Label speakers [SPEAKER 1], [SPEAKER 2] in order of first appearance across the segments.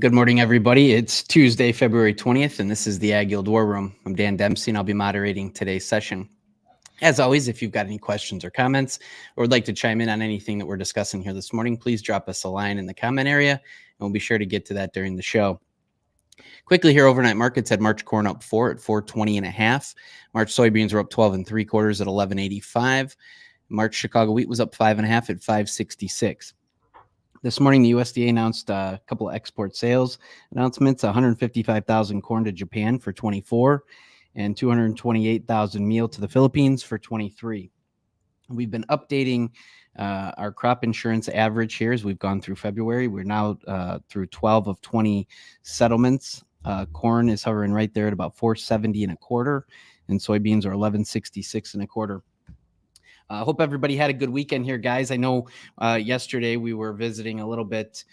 [SPEAKER 1] Good morning, everybody. It's Tuesday, February 20th, and this is the AgYield War Room. I'm Dan Dempsey, and I'll be moderating today's session. As always, if you've got any questions or comments or would like to chime in on anything that we're discussing here this morning, please drop us a line in the comment area, and we'll be sure to get to that during the show. Quickly here, overnight markets had March corn up 4 at 420.5. March soybeans were up 12 3/4 at 11.85. March Chicago wheat was up 5.5 at 5.66. This morning, the USDA announced a couple of export sales announcements: 155,000 corn to Japan for 24, and 228,000 meal to the Philippines for 23. We've been updating our crop insurance average here as we've gone through February. We're now through 12 of 20 settlements. Corn is hovering right there at about 470.25, and soybeans are 1166.25. I hope everybody had a good weekend here, guys. I know yesterday we were visiting a little bit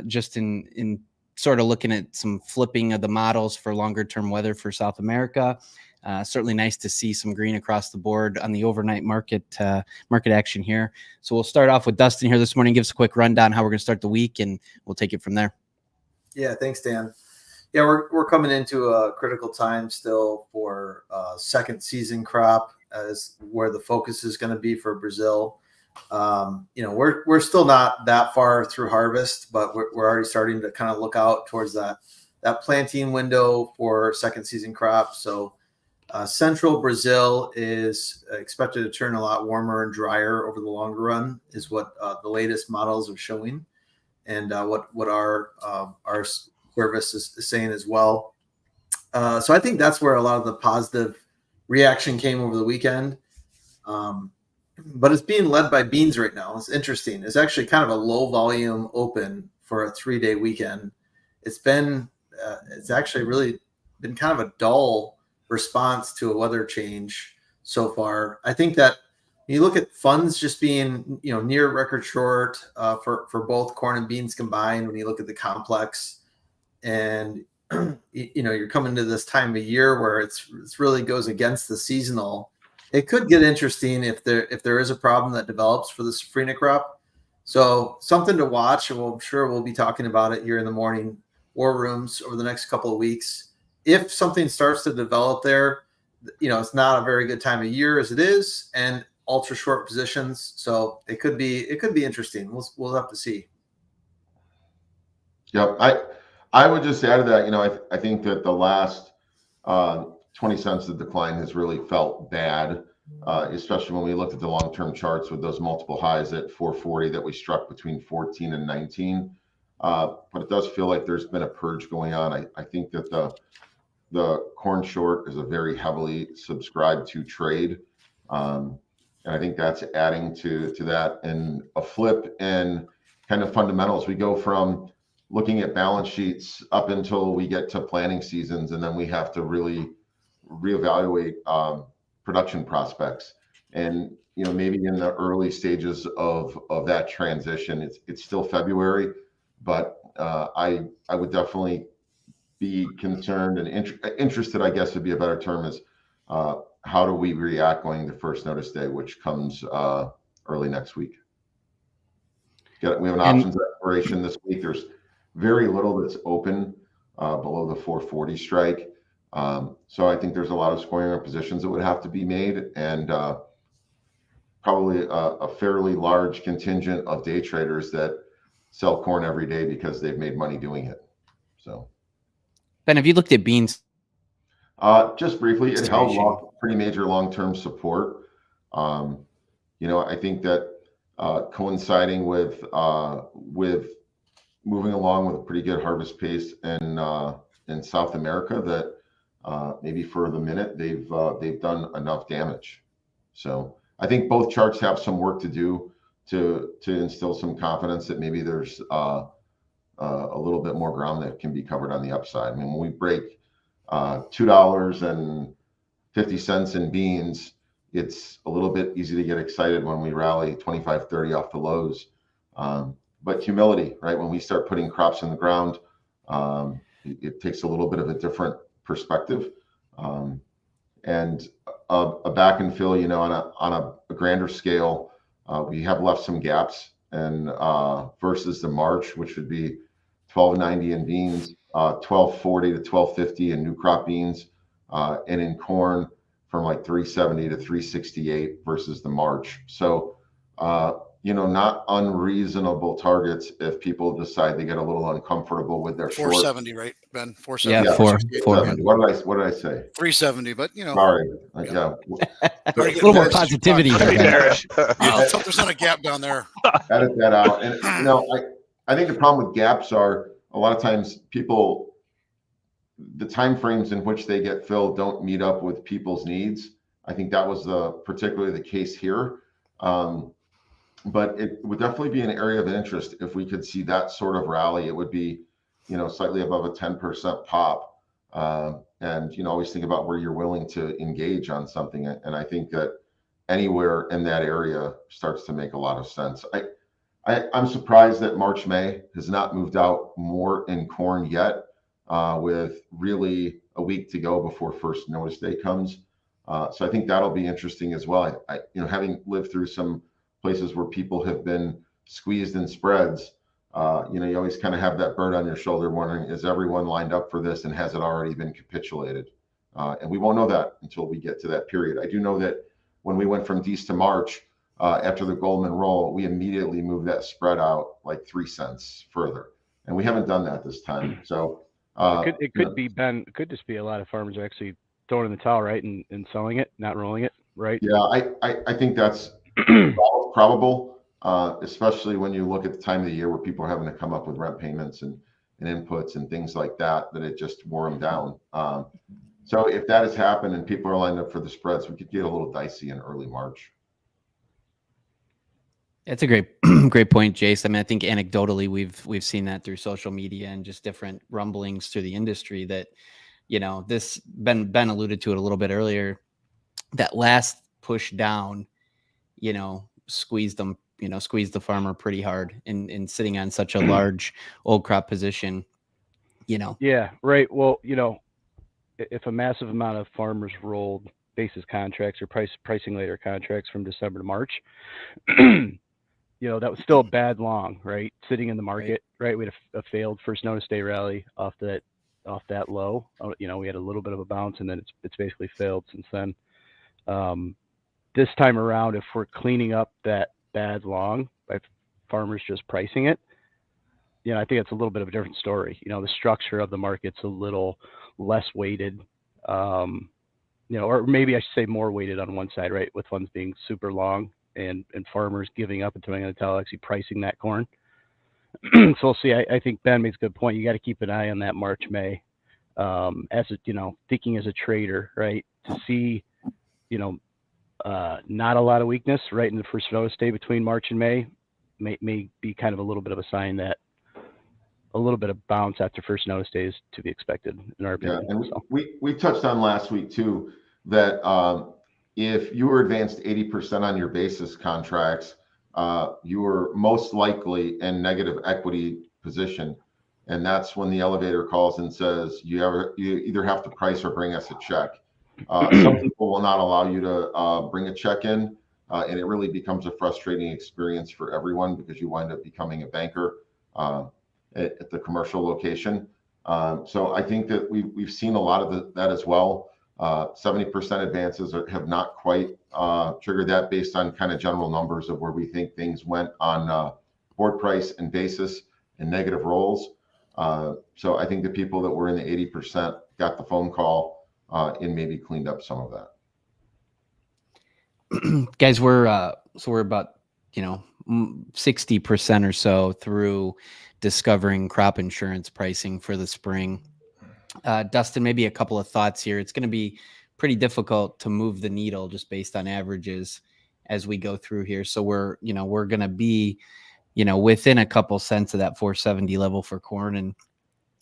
[SPEAKER 1] just in sort of looking at some flipping of the models for longer term weather for South America. Certainly nice to see some green across the board on the overnight market action here. So we'll start off with Dustin here this morning. Give us a quick rundown how we're going to start the week, and we'll take it from there.
[SPEAKER 2] Yeah, thanks, Dan. Yeah, we're coming into a critical time still for second season crop, as where the focus is going to be for Brazil. We're still not that far through harvest, but we're already starting to kind of look out towards that planting window for second season crop. So central Brazil is expected to turn a lot warmer and drier over the longer run, is what the latest models are showing, and what our service is saying as well. So I think that's where a lot of the positive reaction came over the weekend. But it's being led by beans right now. It's interesting. It's actually kind of a low volume open for a 3-day weekend. It's actually really been kind of a dull response to a weather change so far. I think that when you look at funds just being, near record short for both corn and beans combined, when you look at the complex, and you're coming to this time of year where it's really goes against the seasonal. It could get interesting if there is a problem that develops for the safrinha crop. So something to watch, and I'm sure we'll be talking about it here in the morning war rooms over the next couple of weeks. If something starts to develop there, it's not a very good time of year as it is, and ultra short positions. So it could be interesting. We'll have to see.
[SPEAKER 3] Yep. I would just add to that, I think that the last 20 cents of decline has really felt bad, especially when we looked at the long-term charts with those multiple highs at 440 that we struck between 14 and 19. But it does feel like there's been a purge going on. I think that the corn short is a very heavily subscribed to trade. And I think that's adding to that, and a flip in kind of fundamentals. We go from looking at balance sheets up until we get to planting seasons, and then we have to really reevaluate production prospects. And maybe in the early stages of that transition, it's still February, but I would definitely be concerned and interested, I guess would be a better term, is how do we react going to first notice day, which comes early next week. We have an options expiration this week. There's very little that's open below the 440 strike. So I think there's a lot of scoring positions that would have to be made, and probably a fairly large contingent of day traders that sell corn every day because they've made money doing it. So,
[SPEAKER 1] Ben, have you looked at beans?
[SPEAKER 3] Just briefly, it held pretty major long-term support. I think that coinciding with moving along with a pretty good harvest pace in South America, that maybe for the minute they've done enough damage. So I think both charts have some work to do to instill some confidence that maybe there's a little bit more ground that can be covered on the upside. I mean, when we break $2.50 in beans, it's a little bit easy to get excited when we rally 25, 30 off the lows. But humility, right? When we start putting crops in the ground, it takes a little bit of a different perspective. And a back and fill, on a grander scale, we have left some gaps, and versus the March, which would be $12.90 in beans, $12.40 to $12.50 in new crop beans, and in corn from like $3.70 to $3.68 versus the March. So, not unreasonable targets if people decide they get a little uncomfortable with their short.
[SPEAKER 4] 470, right, Ben? 470.
[SPEAKER 1] Yeah,
[SPEAKER 3] 470. What did I say?
[SPEAKER 4] 370, but
[SPEAKER 3] Sorry. Yeah.
[SPEAKER 1] A little more positivity there.
[SPEAKER 4] Let's hope there's not a gap down there.
[SPEAKER 3] Edit that out. And I think the problem with gaps are a lot of times the time frames in which they get filled don't meet up with people's needs. I think that was particularly the case here. But it would definitely be an area of interest if we could see that sort of rally. It would be, slightly above a 10% pop. And always think about where you're willing to engage on something. And I think that anywhere in that area starts to make a lot of sense. I'm surprised that March, May has not moved out more in corn yet, with really a week to go before first notice day comes. So I think that'll be interesting as well. Having lived through some places where people have been squeezed in spreads, you always kind of have that bird on your shoulder wondering, is everyone lined up for this and has it already been capitulated? And we won't know that until we get to that period. I do know that when we went from Dece to March, after the Goldman roll, we immediately moved that spread out like 3 cents further. And we haven't done that this time. So
[SPEAKER 5] it could be, Ben, it could just be a lot of farmers are actually throwing in the towel, right? And selling it, not rolling it, right?
[SPEAKER 3] Yeah, I think that's probable, especially when you look at the time of the year where people are having to come up with rent payments and inputs and things like that it just wore them down. So if that has happened and people are lined up for the spreads, we could get a little dicey in early March.
[SPEAKER 1] That's a great point, Jace. I mean, I think anecdotally we've seen that through social media and just different rumblings through the industry that, this Ben alluded to it a little bit earlier, that last push down, squeezed the farmer pretty hard in sitting on such a large old crop position,
[SPEAKER 5] Yeah, right. Well, if a massive amount of farmers rolled basis contracts or pricing later contracts from December to March, that was still a bad long, right? Sitting in the market, right? We had a failed first notice day rally off that low. We had a little bit of a bounce, and then it's basically failed since then. This time around, if we're cleaning up that bad long by farmers just pricing it, I think it's a little bit of a different story. The structure of the market's a little less weighted, or maybe I should say more weighted on one side, right? With funds being super long and farmers giving up and throwing on the towel, actually pricing that corn. So we'll see. I think Ben makes a good point. You got to keep an eye on that March, May, thinking as a trader, right? To see, not a lot of weakness right in the first notice day between March and May may be kind of a little bit of a sign that a little bit of bounce after first notice days to be expected in our opinion.
[SPEAKER 3] Yeah, and we touched on last week too that if you were advanced 80% on your basis contracts, you were most likely in negative equity position, and that's when the elevator calls and says you either have to price or bring us a check. Some people will not allow you to bring a check in, and it really becomes a frustrating experience for everyone because you wind up becoming a banker at the commercial location. So I think that we've seen a lot of that as well. 70% advances have not quite triggered that based on kind of general numbers of where we think things went on board price and basis and negative rolls. So I think the people that were in the 80% got the phone call and maybe cleaned up some of that.
[SPEAKER 1] Guys, we're about 60% or so through discovering crop insurance pricing for the spring. Dustin, maybe a couple of thoughts here. It's going to be pretty difficult to move the needle just based on averages as we go through here. So we're going to be, within a couple cents of that 470 level for corn and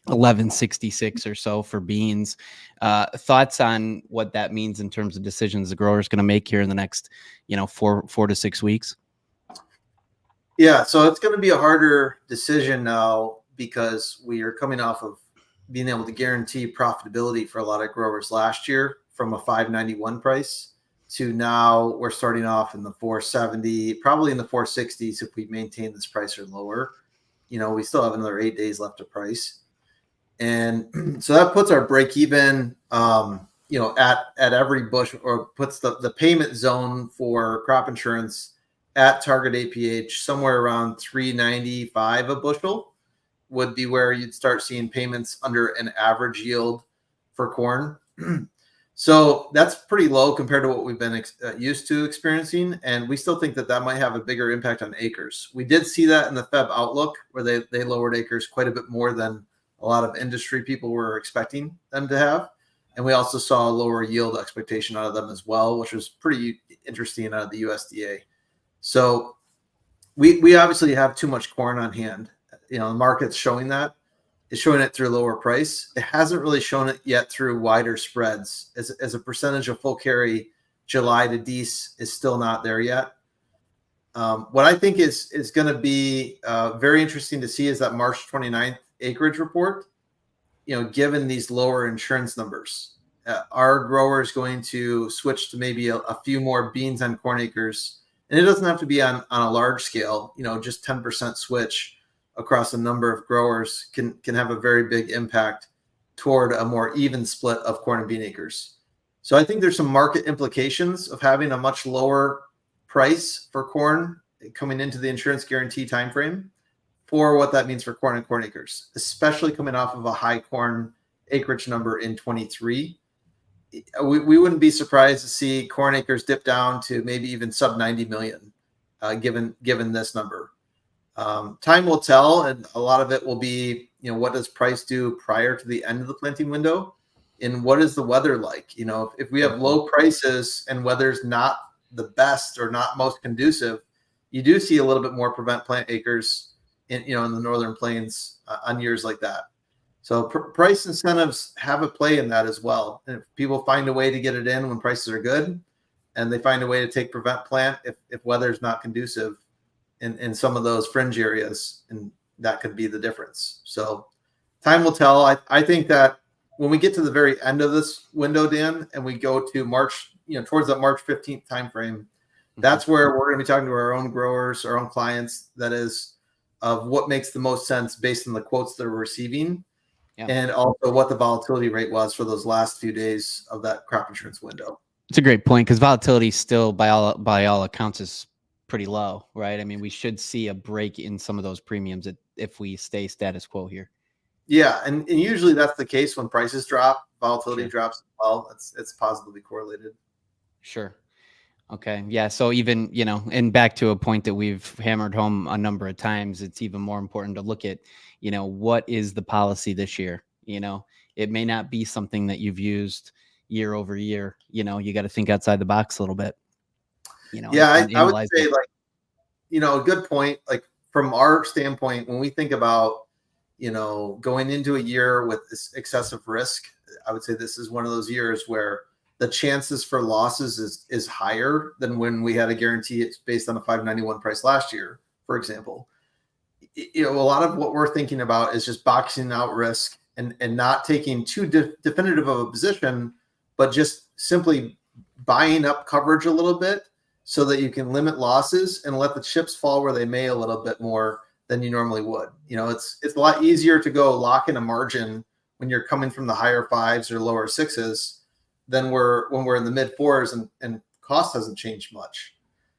[SPEAKER 1] 1166 or so for beans. Thoughts on what that means in terms of decisions the grower is going to make here in the next, 4 to 6 weeks?
[SPEAKER 2] Yeah, so it's going to be a harder decision now because we are coming off of being able to guarantee profitability for a lot of growers last year from a 591 price to now we're starting off in the 470, probably in the 460s if we maintain this price or lower. we still have another 8 days left to price. And so that puts our break even, at every bushel, or puts the payment zone for crop insurance at target APH somewhere around 395 a bushel would be where you'd start seeing payments under an average yield for corn. So that's pretty low compared to what we've been used to experiencing. And we still think that might have a bigger impact on acres. We did see that in the Feb outlook where they lowered acres quite a bit more than a lot of industry people were expecting them to have. And we also saw a lower yield expectation out of them as well, which was pretty interesting out of the USDA. So we obviously have too much corn on hand. The market's showing that. It's showing it through lower price. It hasn't really shown it yet through wider spreads. As a percentage of full carry, July to Dece is still not there yet. What I think is going to be very interesting to see is that March 29th acreage report. Given these lower insurance numbers, are growers going to switch to maybe a few more beans on corn acres? And it doesn't have to be on a large scale. Just 10% switch across a number of growers can have a very big impact toward a more even split of corn and bean acres. So I think there's some market implications of having a much lower price for corn coming into the insurance guarantee timeframe for what that means for corn and corn acres, especially coming off of a high corn acreage number in 23. We wouldn't be surprised to see corn acres dip down to maybe even sub 90 million, given this number. Time will tell, and a lot of it will be, what does price do prior to the end of the planting window, and what is the weather like? If we have low prices and weather's not the best or not most conducive, you do see a little bit more prevent plant acres in the northern plains on years like that. So price incentives have a play in that as well. And if people find a way to get it in when prices are good, and they find a way to take prevent plant if weather's not conducive in some of those fringe areas, and that could be the difference. So time will tell. I think that when we get to the very end of this window, Dan, and we go to March, towards that March 15th timeframe, that's where we're going to be talking to our own growers, our own clients, that is, of what makes the most sense based on the quotes that we're receiving, and also what the volatility rate was for those last few days of that crop insurance window.
[SPEAKER 1] It's a great point, because volatility still, by all accounts, is pretty low, right? I mean, we should see a break in some of those premiums if we stay status quo here.
[SPEAKER 2] Yeah, and usually that's the case when prices drop, volatility drops as well. It's positively correlated.
[SPEAKER 1] Sure. Okay. Yeah. So even, and back to a point that we've hammered home a number of times, it's even more important to look at, what is the policy this year? It may not be something that you've used year over year. You got to think outside the box a little bit.
[SPEAKER 2] Yeah, I would say a good point, like from our standpoint, when we think about, going into a year with this excessive risk, I would say this is one of those years where the chances for losses is higher than when we had a guarantee it's based on a 591 price last year, for example. A lot of what we're thinking about is just boxing out risk and not taking too definitive of a position, but just simply buying up coverage a little bit so that you can limit losses and let the chips fall where they may a little bit more than you normally would. It's a lot easier to go lock in a margin when you're coming from the higher fives or lower sixes than when we're in the mid fours and cost hasn't changed much.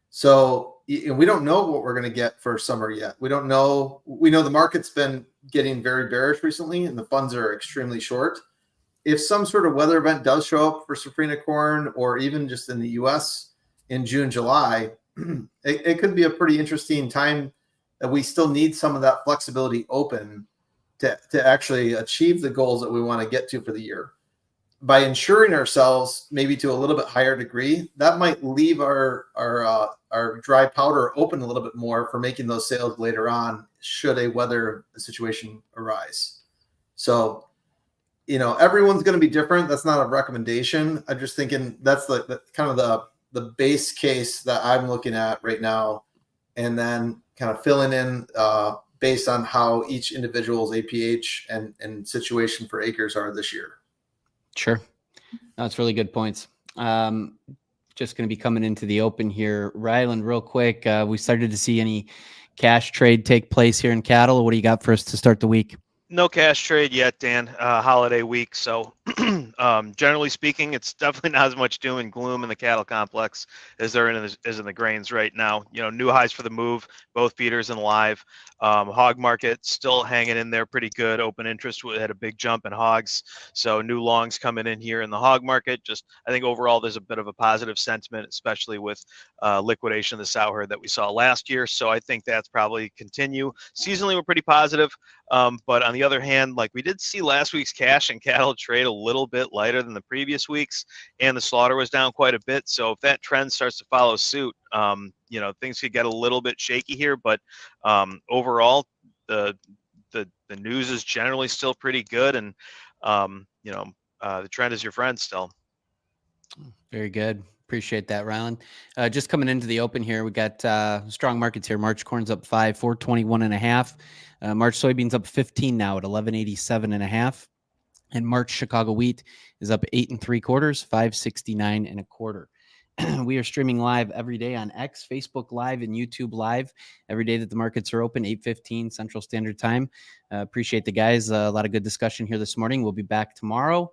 [SPEAKER 2] So we don't know what we're going to get for summer yet. We don't know. We know the market's been getting very bearish recently and the funds are extremely short. If some sort of weather event does show up for safrinha corn, or even just in the US in June, July, it could be a pretty interesting time that we still need some of that flexibility open to actually achieve the goals that we want to get to for the year. By insuring ourselves maybe to a little bit higher degree, that might leave our dry powder open a little bit more for making those sales later on, should a weather situation arise. So, everyone's going to be different. That's not a recommendation. I'm just thinking that's the kind of the base case that I'm looking at right now, and then kind of filling in based on how each individual's APH and situation for acres are this year.
[SPEAKER 1] Sure. That's really good points. Just going to be coming into the open here. Ryland, real quick, we started to see any cash trade take place here in cattle? What do you got for us to start the week?
[SPEAKER 6] No cash trade yet, Dan. Holiday week, so generally speaking, it's definitely not as much doom and gloom in the cattle complex as there is in the grains right now. New highs for the move, both feeders and live. Hog market still hanging in there pretty good. Open interest had a big jump in hogs, so new longs coming in here in the hog market. Just I think overall there's a bit of a positive sentiment, especially with liquidation of the sow herd that we saw last year. So I think that's probably continue. Seasonally, we're pretty positive. But on the other hand, like we did see last week's cash and cattle trade a little bit lighter than the previous weeks, and the slaughter was down quite a bit. So if that trend starts to follow suit, things could get a little bit shaky here. But overall, the news is generally still pretty good, and the trend is your friend still.
[SPEAKER 1] Very good. Appreciate that, Rylan. Just coming into the open here, we got strong markets here. March corn's up 5, 421.5. March soybeans up 15 now at 1187.5. And March Chicago wheat is up 8 3/4, 569.25. We are streaming live every day on X, Facebook Live, and YouTube Live every day that the markets are open, 8:15 Central Standard Time. Appreciate the guys. A lot of good discussion here this morning. We'll be back tomorrow.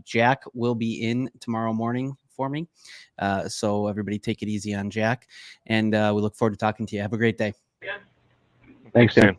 [SPEAKER 1] Jack will be in tomorrow morning for me. So everybody take it easy on Jack. And we look forward to talking to you. Have a great day.
[SPEAKER 5] Thanks, Dan.